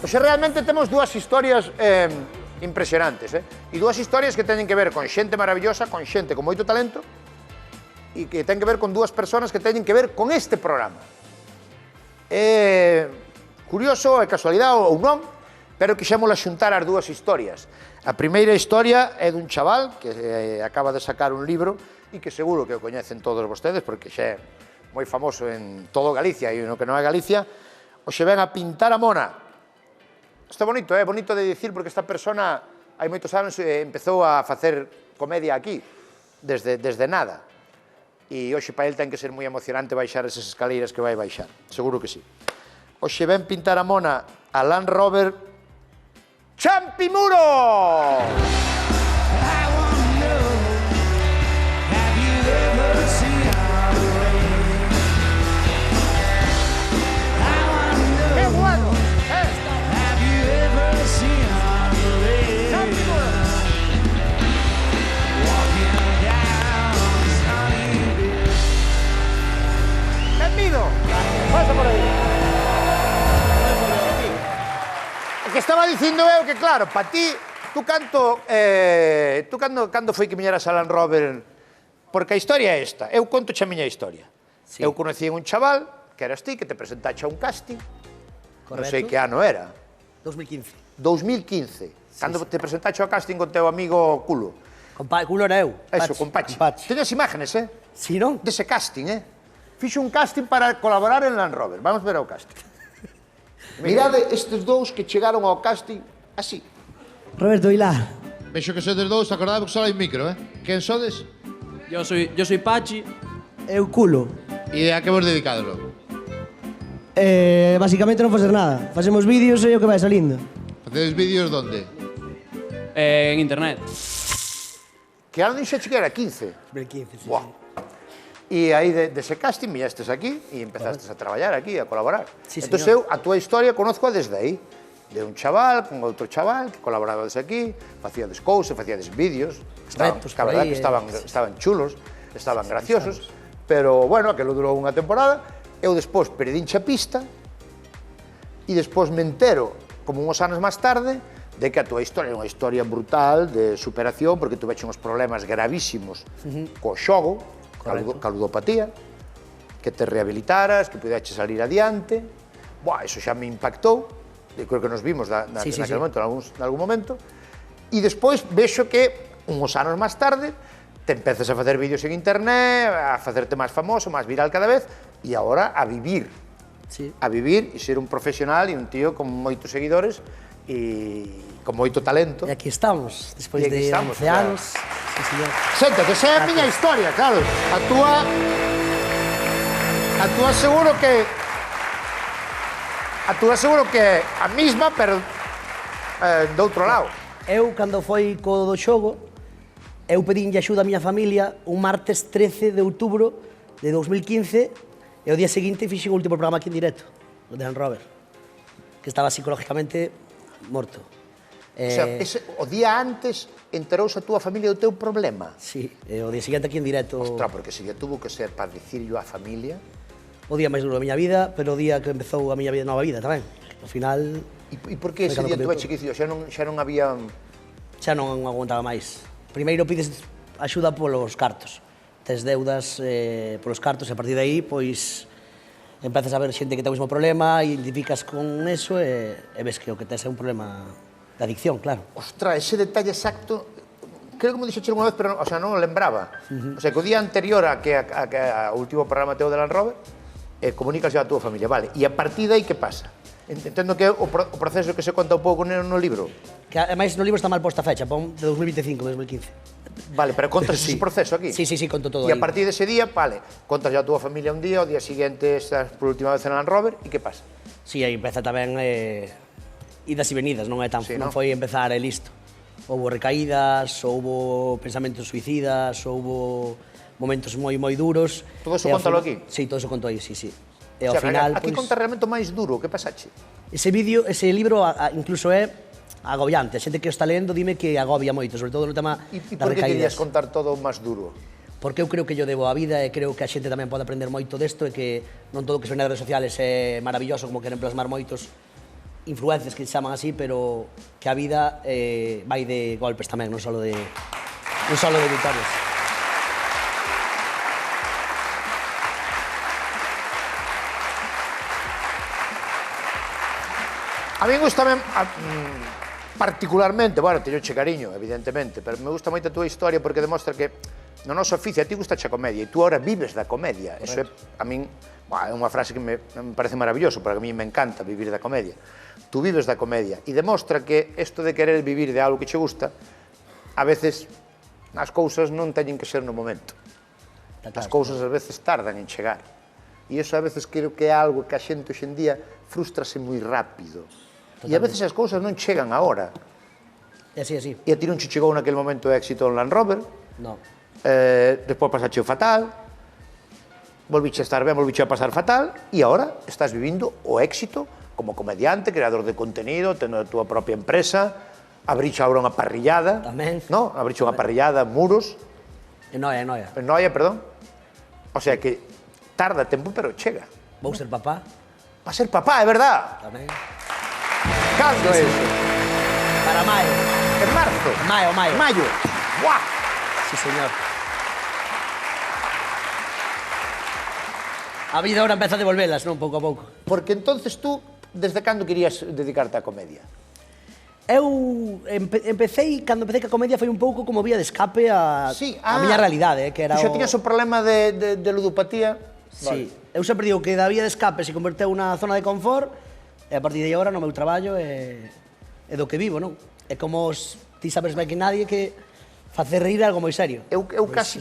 Oxe, realmente temos dúas historias impresionantes, e dúas historias que teñen que ver con xente maravillosa, con xente con moito talento, e que ten que ver con dúas persoas que teñen que ver con este programa. É curioso, é casualidade ou non, pero quixémola xuntar as dúas historias. A primeira historia é dun chaval que acaba de sacar un libro e que seguro que o coñecen todos vostedes, porque xa é moi famoso en todo Galicia e no que non é Galicia. Hoxe ven a pintar a mona. Isto é bonito, bonito de dicir, porque esta persona hai moitos anos empezou a facer comedia aquí, desde nada. E hoxe para ele ten que ser moi emocionante baixar esas escaleiras que vai baixar, seguro que sí. Hoxe ven pintar a mona a Land Rover Champi Muro! Pasa por aí. O que estaba dicindo eu que, claro, para ti, tú cando foi que viñeras a Land Rover? Porque a historia é esta. Eu conto a miña historia. Sí. Eu conocí un chaval, que eras ti, que te presentaxe a un casting. Correcto. Non sei que ano era. 2015. 2015. Cando te presentaxe ao casting con teu amigo Culo. Culo era eu. Eso, con Pachi. Teñas imágenes, Si, non? Dese casting, Fixo un casting para colaborar en Land Rover. Vamos ver o casting. Mirade estes dous que chegaron ao casting así. Roberto Vilar. Vexo que sodes dous, acordade porque só hai un micro, Quen sodes? Yo soy Pachi. Eu Culo. E a que vos dedicadelo? Basicamente non facer nada. Facemos vídeos e o que vai salindo. Facedes vídeos donde? En internet. Que ano dixeche que era? 15? 2015, sí. Buah. E aí dese casting viñestes aquí e empezastes a traballar aquí, a colaborar. Sí, entón eu a túa historia conozco desde aí. De un chaval con outro chaval que colaborabades aquí, facíades cousas, facíades vídeos, que estaban chulos, estaban graciosos, pero, bueno, aquilo durou unha temporada, eu despois perdinche a pista e despois me entero, como uns anos máis tarde, de que a túa historia é unha historia brutal de superación, porque tuveche uns problemas gravísimos co xogo, ca ludopatía, que te rehabilitaras, que pudeches salir adiante. Buah, eso xa me impactou, creo que nos vimos naquele momento, en algún momento, e despois vexo que, uns anos máis tarde, te empezas a facer vídeos en internet, a facerte máis famoso, máis viral cada vez, e agora a vivir. A vivir e ser un profesional e un tío con moitos seguidores e con moito talento. E aquí estamos, despois de 11 anos. Séntate, esa é a miña historia, claro. A túa seguro que é a mesma, pero do outro lado. Eu, cando foi co do xogo, eu pedinlle axuda a miña familia un martes 13 de outubro de 2015 e o día seguinte fixen o último programa aquí en directo, o de Land Rover, que estaba psicológicamente morto. O sea, o día antes enterouse a túa familia do teu problema? Sí, o día seguinte aquí en directo... Ostras, porque se lle tuvo que ser para dicirlo á familia... O día máis duro da miña vida, pero o día que empezou a miña nova vida tamén. Ao final... E por que ese día tuveche que dicir? Xa non había... Xa non aguantaba máis. Primeiro pides axuda polos cartos. Tes deudas polos cartos e a partir de aí, pois... empezas a ver xente que ten o mesmo problema, identificas con eso e ves que o que tes é un problema de adicción, claro. Ostras, ese detalle exacto, creo que me dixeche unha vez, pero non o lembraba. O sea, que o día anterior a que o último programa teu de Land Rover, comunicas a túa familia, vale. E a partir de aí, que pasa? Entendo que o proceso que se conta un pouco no libro. Que, ademais, no libro está mal posta a fecha, pon de 2025, 2015. Vale, pero contas ese proceso aquí? Sí, conto todo aí. E a partir dese día, vale, contas a túa familia un día, o día seguinte estás por última vez en Land Rover, e que pasa? Sí, aí empeza tamén idas e venidas, non é tan, non foi empezar e listo. Houbo recaídas, houbo pensamentos suicidas, houbo momentos moi duros. Todo eso contalo aquí? Sí, todo eso conto aí, sí. E ao final, aquí conta realmente o máis duro, que pasache? Ese libro incluso é agobiante. A xente que o está lendo dime que agobia moito, sobre todo no tema das recaídas. E por que querías contar todo o máis duro? Porque eu creo que yo debo a vida e creo que a xente tamén pode aprender moito desto e que non todo o que se ve nas redes sociales é maravilloso, como queren plasmar moitos. influencias que se chaman así, pero que a vida vai de golpes tamén, non só de vitorias. A mí gusta particularmente, bueno, teño che cariño, evidentemente, pero me gusta moito a túa historia porque demostra que no noso oficio a ti gusta a comedia e tú ahora vives da comedia. Eso é, a min, é unha frase que me parece maravilloso, porque a mí me encanta vivir da comedia. Tú vives da comedia e demostra que isto de querer vivir de algo que che gusta, a veces as cousas non teñen que ser no momento. As cousas a veces tardan en chegar. E iso a veces creo que é algo que a xente hoxe en día frustrase moi rápido. E a veces as cousas non chegan agora. E así, así. E a ti non che chegou naquele momento de éxito en Land Rover. No. Despois pasache o fatal. Volviche a estar ben, volviche a pasar fatal. E agora estás vivindo o éxito como comediante, creador de contenido, tendo a túa propia empresa. Abriche agora unha parrillada. Tamén. No? Abriche unha parrillada, Muros. En Noia, en Noia. En Noia, perdón. O sea que tarda tempo, pero chega. Vou ser papá. Va a ser papá, é verdad. Tamén. Cando é iso? Para maio. En marzo? Maio. Maio. Buah! Sí, señor. A vida ahora empeza a devolvelas, non? Pouco a pouco. Porque entonces tú, desde cando querías dedicarte á comedia? Eu cando empecé ca comedia foi un pouco como vía de escape a miña realidade, que era xa tiñas o problema de ludopatía? Sí. Eu sempre digo que da vía de escape se converteu na zona de confort e a partir de agora no meu traballo é do que vivo, non? É como ti sabes ben que nadie que facer reír algo moi serio. Eu casi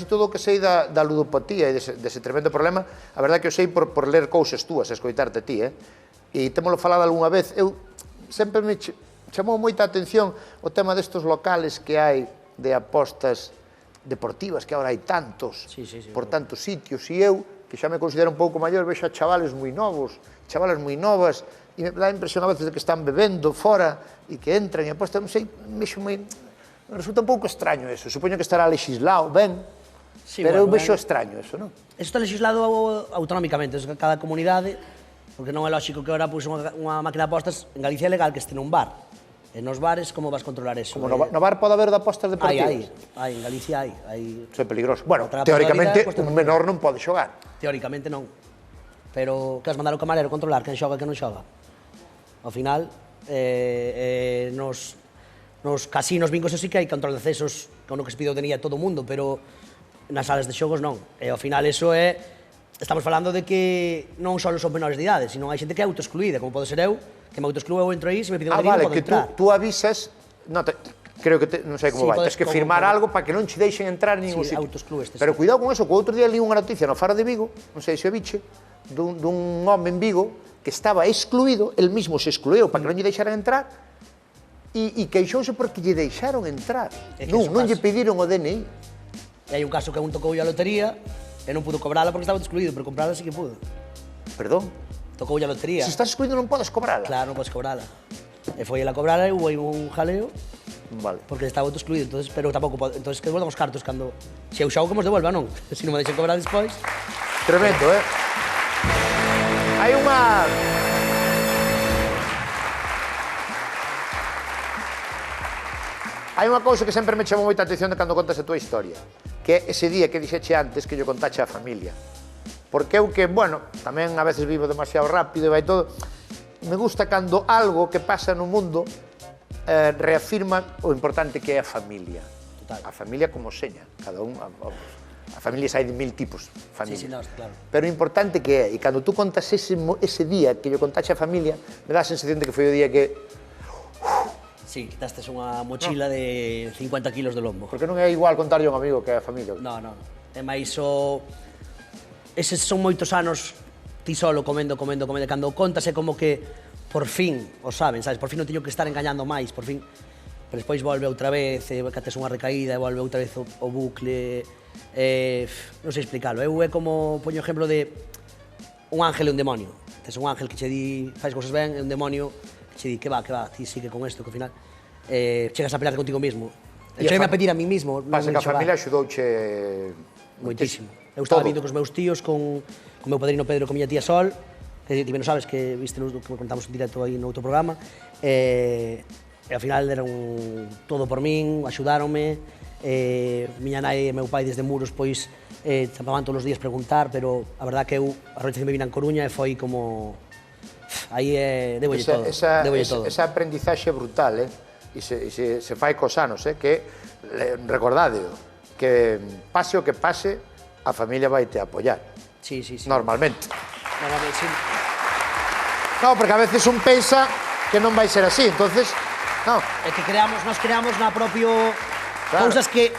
todo o que sei da ludopatía e dese tremendo problema, a verdade que eu sei por ler cousas túas, escoitarte ti, e témolo falado algunha vez, eu sempre me chamou moita atención o tema destos locales que hai de apostas deportivas, que agora hai tantos, por tantos sitios, e eu, que xa me considero un pouco maior, vexo a chavales moi novos, chavalas moi novas, e me dá a impresión a veces de que están bebendo fora e que entran e apostan, non sei, me resulta un pouco extraño eso, supoño que estará legislado ben, pero eu vexo extraño eso, non? Eso está legislado autonómicamente, cada comunidade, porque non é lógico que ahora puse unha máquina de apostas, en Galicia é legal que este nun bar, e nos bares como vas controlar eso? Como no bar pode haber de apostas deportivas? Hai, en Galicia hai. Isso é peligroso. Bueno, teóricamente un menor non pode xogar. Teóricamente non. Pero que has mandar o camarero controlar quen xoga e quen non xoga. Ao final, nos casinos bingos sí que hai control de accesos con o que se pide o DNI a todo o mundo, pero nas salas de xogos non. E ao final eso é... Estamos falando de que non só son menores de idade, sino hai xente que é autoexcluída, como pode ser eu, que me autoexcluo, eu entro aí, se me piden o DNI non podo entrar. Tú avisas... Creo que, non sei como vai, tens que firmar algo para que non che deixen entrar en ningún sitio. Pero cuidado con eso, que outro día li unha noticia no Faro de Vigo, non sei se o biche, dun home en Vigo que estaba excluído, el mismo se excluiu para que non lle deixaran entrar, e queixouse porque lle deixaron entrar. Non lle pediron o DNI. E hai un caso que un tocou a lotería e non pudo cobrala porque estaba excluído, pero comprala sí que pudo. Perdón? Tocou a lotería. Se estás excluído non podes cobrala? Claro, non podes cobrala. E foi a cobrala e hubo un jaleo. Vale. Porque estaba autoexcluído, entonces, pero tampouco pode... Entonces que devolvan os cartos cando... Se eu xogo que mos devolva, non? Se non me deixen cobrar despois... Tremendo, Hai unha... Hai unha cousa que sempre me chamou moita atención de cando contas a túa historia, que é ese día que dixeche antes que lle contache a familia. Porque eu que, bueno, tamén a veces vivo demasiado rápido e vai todo... Me gusta cando algo que pasa no mundo reafirma o importante que é a familia. A familia como seña, cada un... A familia hai de 1000 tipos, familia. Sí, claro. Pero o importante que é, e cando tú contas ese día que lle contaxe a familia, me dá a sensación de que foi o día que... Sí, quitastes unha mochila de 50 kilos de lombo. Porque non é igual contarlle a un amigo que a familia. Non. É máis o... Eses son moitos anos ti solo comendo, cando contas é como que por fin o saben, sabes? Por fin non teño que estar engañando máis, por fin... Pero despois volve outra vez, que tes unha recaída, volve outra vez o bucle... Non sei explicarlo, eu é como, poño exemplo de un ángel e un demonio. Tes un ángel que che di, faz cousas ben, e un demonio que che di, que va, ti sigue con isto, que ao final chegas a pelear contigo mismo. Cheguei a pedir a mí mismo. Pasa que a familia axudouche... Moitísimo. Eu estaba vindo cos meus tíos, con meu padrino Pedro, con miña tía Sol, que ti non sabes, que viste que contamos en directo aí no outro programa, e ao final deron todo por min, axudáronme, miña nai e meu pai desde Muros, pois, chamaban todos os días preguntar, pero a verdad que eu, a organización me vina en Coruña e foi como... Aí debolle todo, debolle todo. Esa aprendizaxe brutal, e se fai cos anos, que recordádeo, que pase o que pase, a familia vai te apoiar. Sí, sí, sí. Normalmente. Normalmente, sí. No, porque a veces un pensa que non vai ser así, entonces, no. É que nos creamos na propio... Claro. Cousas que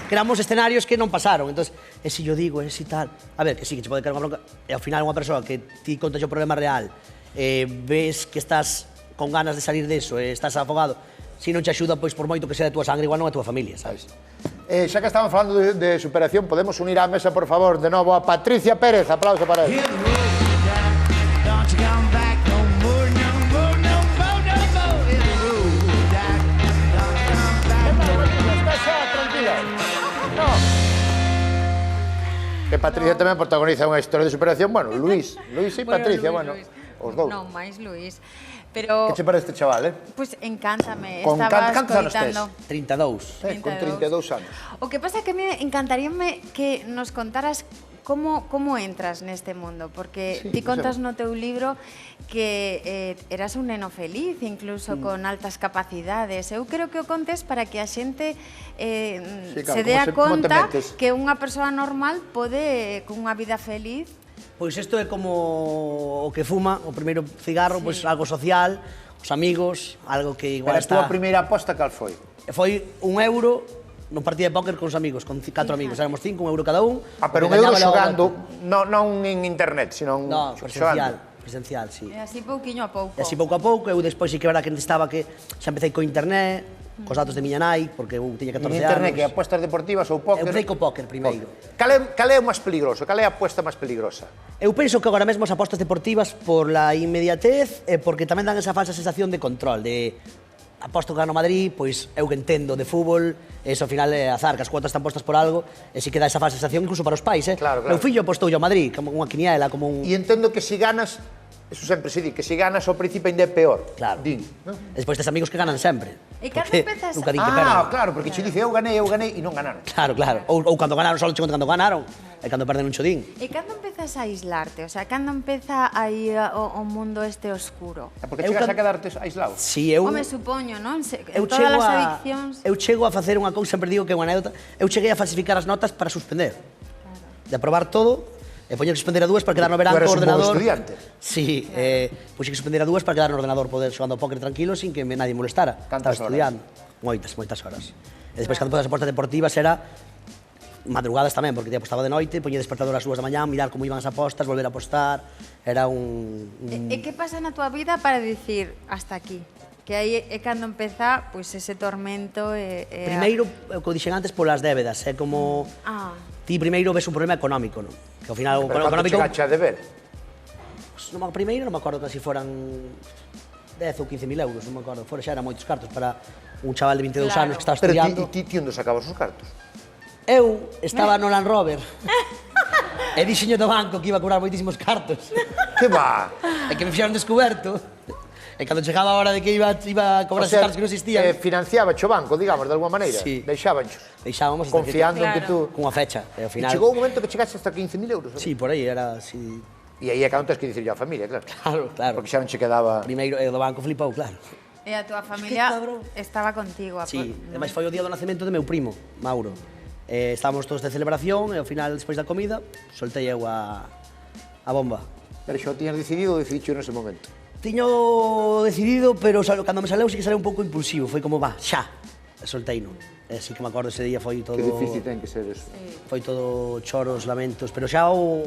creamos escenarios que non pasaron, entón, e se yo digo, e se tal... A ver, que sí, que che pode caer unha bronca, e ao final unha persoa que ti contas o problema real, ves que estás con ganas de salir deso, estás afogado, se non te axuda, pois por moito que sea de tua sangre, igual non a tua familia, sabes? Xa que estamos falando de superación, podemos unir á mesa, por favor, de novo a Patricia Pérez. Aplauso para ela. Que Patricia tamén protagoniza unha historia de superación. Bueno, Luís e Patricia, bueno, os dous. Non, máis Luís. Pero... Que che parece este chaval, Pois encántame, Con estaba cantos anos tes? escoitando. 32. Con 32 anos. O que pasa é que me encantaríame que nos contaras como entras neste mundo, porque ti contas no teu libro que eras un neno feliz, incluso con altas capacidades. Eu creo que o contes para que a xente se dea conta que unha persoa normal pode, con unha vida feliz... Pois isto é como o que fuma, o primeiro cigarro, pois algo social, os amigos, algo que igual está... Pero a túa primeira aposta cal foi? Foi €1 nun partido de póker con os amigos, con 4 amigos, éramos 5, €1 cada un. Pero €1 xogando, non en internet, sino xogando. Presencial, sí. E así pouquiño a pouco. E así pouco a pouco, eu despois sí que era que estaba que xa empecé co internet, cos datos de miña nai, porque eu tiña 14 anos. En internet, que apuestas deportivas ou póker? Eu empecé co póker primeiro. Cal é o máis peligroso? Cal é a apuesta máis peligrosa? Eu penso que agora mesmo as apostas deportivas por la inmediatez e porque tamén dan esa falsa sensación de control, de aposto que gano Madrid, pois eu que entendo de fútbol, eso ao final é azar, que as cuotas están postas por algo, e si que dá esa falsa sensación incluso para os pais, Claro. Meu fillo apostoulle ao Madrid, como unha quiniela, como un... E entendo que se ganas, eso sempre se di, que se ganas o príncipe ainda é peor. Claro. Din, non? E despois tes amigos que ganan sempre. E cando Porque empezas... nunca din que perden. Claro, porque che dice eu ganei e non ganaron. Claro. Ou cando ganaron, só che contan cando ganaron, e cando perden un chodín. E cando empezas a aislarte? O sea, cando empeza aí o mundo este oscuro? Porque chegas a quedarte aislado. Si, eu... Home, supoño, non? Eu Todas as adiccións... Eu chego a facer unha cousa, sempre digo que é unha anécdota, eu cheguei a falsificar as notas para suspender. De aprobar todo, e poñer que suspender a 2 para quedar no verán co ordenador. Tú eres un bo estudiante. Sí, pois que suspender a 2 para quedar no ordenador, poder xogando ao póker tranquilo sin que nadie molestara. Cantas Estaba estudiando. Moitas horas. E despois, cando podes as apostas deportivas, era madrugadas tamén, porque te apostaba de noite, poñía despertador ás 2 da mañá, mirar como iban as apostas, volver a apostar, era un... E que pasa na tua vida para dicir hasta aquí? Que aí é cando empeza pois ese tormento e Primeiro, o que dixen antes, polas débedas, é como... Ti primeiro ves un problema económico, non? Que ao final o económico... Pero chegache a deber? Primeiro non me acordo que si foran 10 ou 15.000 euros, non me acordo. Fora xa eran moitos cartos para un chaval de 22 anos que estaba estudiando. Pero ti onde sacabas os cartos? Eu estaba no Land Rover e dixeño do banco que iba a cobrar moitísimos cartos. Que va? E que me fixeron descuberto. E cando chegaba a hora de que iba a cobrar esos cartos que non existían... Financiaba o banco, digamos, de alguma maneira? Sí. Deixábancho? Deixábamos confiando en que tú... Cunha fecha. E ao final... chegou un momento que chegaste hasta 15.000 euros? Sí, por aí era así... E aí é cando tens que dicirlle á familia, claro. Claro. Porque xa non che quedaba... Primeiro, o do banco flipou, claro. E a tua familia estaba contigo. Sí, ademais foi o día do nacemento do meu primo, Mauro. Estábamos todos de celebración e ao final, despois da comida, soltei eu a bomba. Pero xa o tiñas decidido ou decidicho nese momento? Tiño decidido, pero cando me saleu sí que saleu un pouco impulsivo. Foi como, xa, solteino. Así que me acordo ese día foi todo... Que difícil ten que ser eso. Foi todo choros, lamentos, pero xa o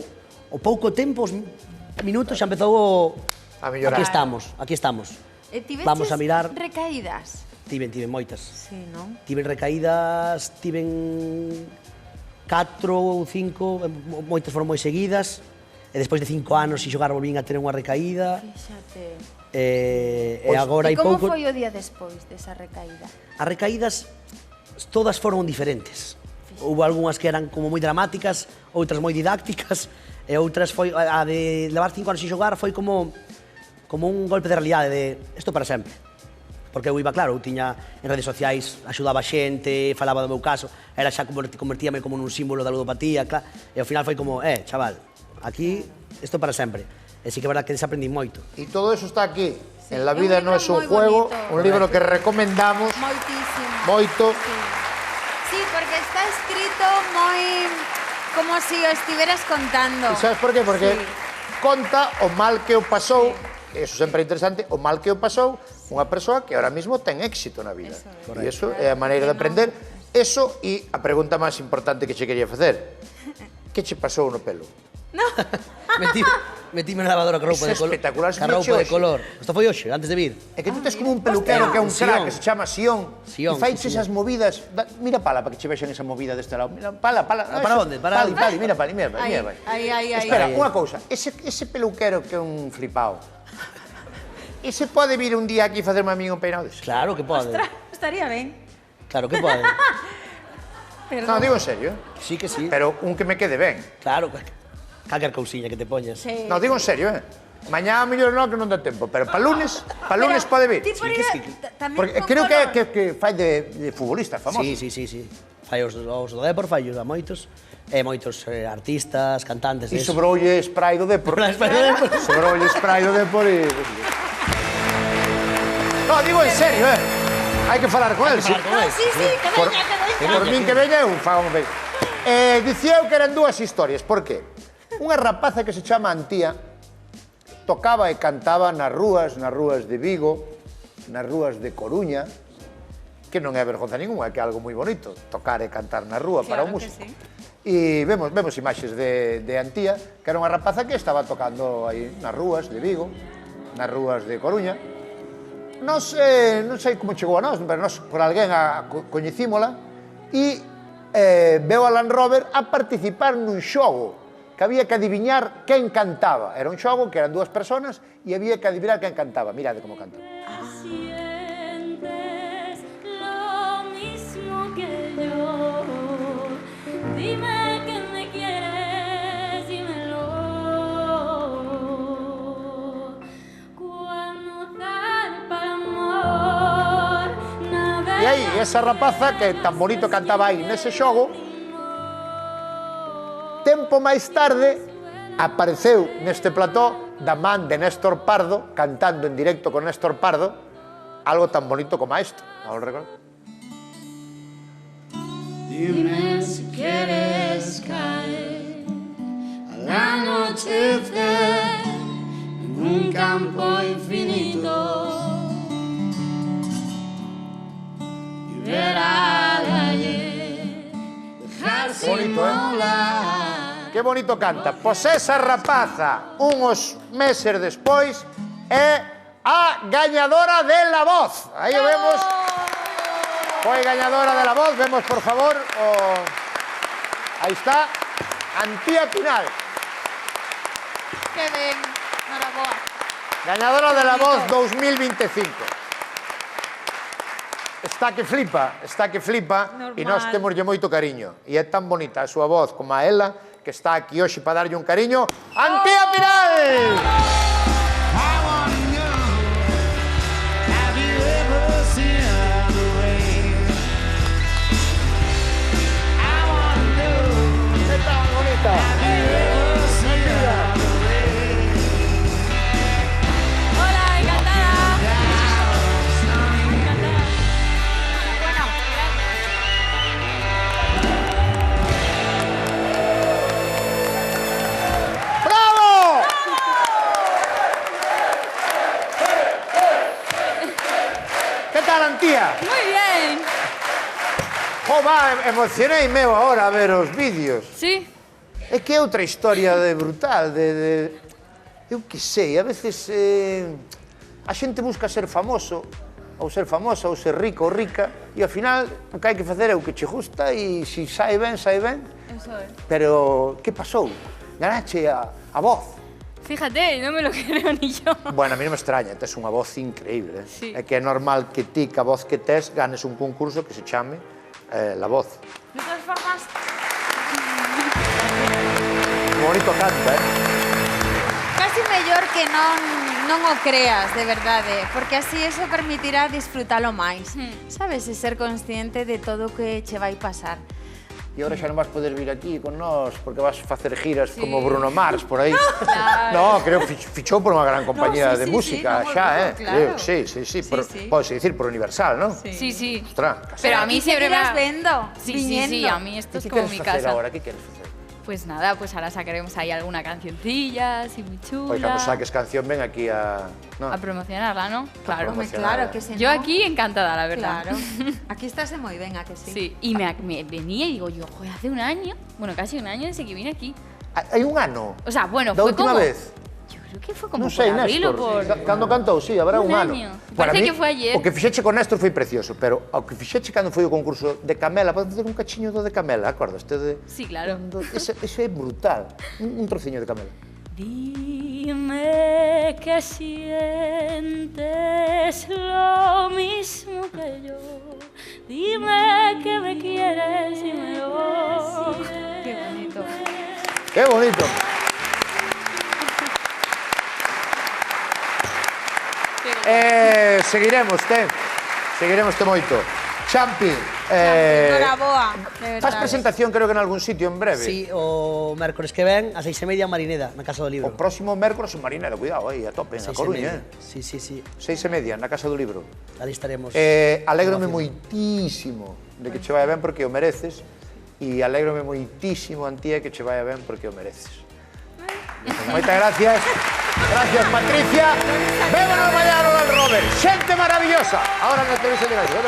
pouco tempo, os minutos, xa empezou a mellorar. Aquí estamos. E tiveches Vamos a mirar... recaídas? Tiven moitas. Sí, non? Tiven recaídas, tiven 4 ou 5, moitas foron moi seguidas, e despois de 5 anos sin xogar volvín a ter unha recaída. Fíxate. E agora hai E pouco... como foi o día despois desa recaída? As recaídas todas foron diferentes. Houve algunhas que eran como moi dramáticas, outras moi didácticas, E outras foi, a de levar 5 anos sin xogar foi como un golpe de realidade de isto para sempre. Porque eu iba, claro, eu tiña en redes sociais, axudaba xente, falaba do meu caso, era xa convertíame como nun símbolo da ludopatía, e ao final foi como, chaval, aquí, isto para sempre. E sí que é verdad que desaprendí moito. E todo eso está aquí. En La vida no es un juego, un libro que recomendamos moito. Sí, porque está escrito moi como si o estiveras contando. E sabes por qué? Porque conta o mal que o pasou, eso sempre é interesante, o mal que o pasou unha persoa que ahora mismo ten éxito na vida. E iso é a maneira de aprender. Eso e a pregunta máis importante que che quería facer. Que che pasou no pelo? No. Metíme na lavadora con roupa de color. Espectacular. Con roupa de color. Isto foi hoxe, antes de vir. É que tú tes como un peluquero que é un crack, que se chama Sion. E faiche esas movidas. Mira pala para que che vexan esa movida deste lado. Mira, pala. Para onde? Para onde? Pali, mira pali. Aí. Espera, unha cousa. Ese peluquero que é un flipao. Ese pode vir un día aquí e facerme a mí un peinado dese? Claro que pode. Ostras, estaría ben. Claro que pode. Non, digo en serio. Sí que sí. Pero un que me quede ben. Claro, calquer cousiña que te poñas. Non, digo en serio, Mañá a mellor non, que non dá tempo, pero para lunes pode vir. Ti podría Porque creo que fai de futbolista famoso. Sí. Fai os do Depor, fai os a moitos. E moitos artistas, cantantes. E sobroulle spray do Depor. Sobroulle spray do Depor e... No, digo en serio, Hai que falar con él, sí. Sí, que veña. Por min que veña, eu fago un beijo. Dicía eu que eran dúas historias, por que? Unha rapaza que se chama Antía tocaba e cantaba nas rúas de Vigo, nas rúas de Coruña, que non é vergonza ninguna, que é algo moi bonito, tocar e cantar na rúa para o músico. E vemos imaxes de Antía, que era unha rapaza que estaba tocando aí nas rúas de Vigo, nas rúas de Coruña. Non sei como chegou a nós, pero nós por alguén coñecímola e veo a Land Rover a participar nun xogo que había que adiviñar quen cantaba. Era un xogo que eran dúas personas e había que adivinar quen cantaba. Mirade como cantaba. Sientes lo mismo que yo. Dime que me quieres, dímelo. Cuando zarpa el amor, E aí, esa rapaza que tan bonito cantaba aí nese xogo, tempo máis tarde apareceu neste plató da man de Néstor Pardo, cantando en directo con Néstor Pardo, algo tan bonito como isto. Non lo recordo? dime si quieres caer al anochecer en un campo infinito y ver al ayer dejarse inmolar. Que bonito canta. Pois esa rapaza, uns meses despois, é a gañadora de La Voz. Aí o vemos. Foi gañadora de La Voz. Vemos, por favor, aí está, Antía Pinal. Que ben, noraboa. Gañadora de La Voz 2025. Está que flipa, e nós temoslle moito cariño. E é tan bonita a súa voz como a ela, que está aquí hoxe para darlle un cariño. Antía Pinal! Antía? Moi bien. Emocionei meu agora a ver os vídeos. Sí. É que é outra historia brutal, eu que sei, a veces a xente busca ser famoso, ou ser famosa, ou ser rico ou rica, e ao final o que hai que facer é o que che gusta, e se sai ben, sai ben. Eso é. Pero, que pasou? Ganache a voz. Fíjate, no me lo creo ni yo. Bueno, a mí non me extraña, tes unha voz increíble. Sí. É que é normal que ti, que a voz que tes, ganes un concurso que se chame La Voz. De todas formas... bonito canta, Casi mellor que non o creas, de verdade, porque así eso permitirá disfrutalo máis, sabes, e ser consciente de todo o que che vai pasar. E agora xa non vas poder vir aquí con nós, porque vas facer giras como Bruno Mars, por aí. Claro. No, creo que fichou por unha gran compañía sí, de sí, música, sí, xa, claro. Sí, Podes dicir por Universal, non? Sí, sí. Ostras, Pero a mí siempre me Seguirás ha... vendo, Sí, sí, a mí esto es ¿Qué como quieres mi hacer casa. ahora? ¿Qué quieres hacer? Pues nada, pues ahora sacaremos ahí alguna cancioncilla, así muy chula. Pues cuando saques canción ven aquí a... ¿no? A promocionarla, ¿no? Claro. Home, claro que se Yo aquí encantada, la verdad. Claro. Aquí estás moi ben, a que sí? Sí, y me venía y digo yo, joder, hace un año, bueno, casi un año desde que vine aquí. Hai un ano? O sea, bueno, Da fue última como... vez? Yo creo que fue como Non sei, por abril Néstor. o por... Cando cantou, sí, habrá un Un ano. año. Para Parece mí, que fue ayer. O que fixeche con Néstor foi precioso, pero o que fixeche cando foi o concurso de Camela, podemos facer un cachiño do de Camela, acordas? Sí, claro. Ese é brutal, un trociño de Camela. Dime que sientes lo mismo que yo. Dime que me quieres y me voy. Qué bonito. Qué bonito. Seguiremos moito. Champi, Noraboa, de faz verdade. presentación creo que en algún sitio en breve. Sí, o mércores que ven, a 6:30 en Marineda, na Casa do Libro. O próximo mércoles en Marineda, cuidado, aí, a tope, na Coruña, 6:30. Sí, sí, sí. 6:30, na Casa do Libro. Ali estaremos. Alégrome moitísimo de que che vai ben porque o mereces e alégrome moitísimo, Antía, que che vai ben porque o mereces. Moitas gracias. Gracias, Patricia. Vémonos mañana al Robert. Xente maravillosa. Ahora na televisión de Galicia.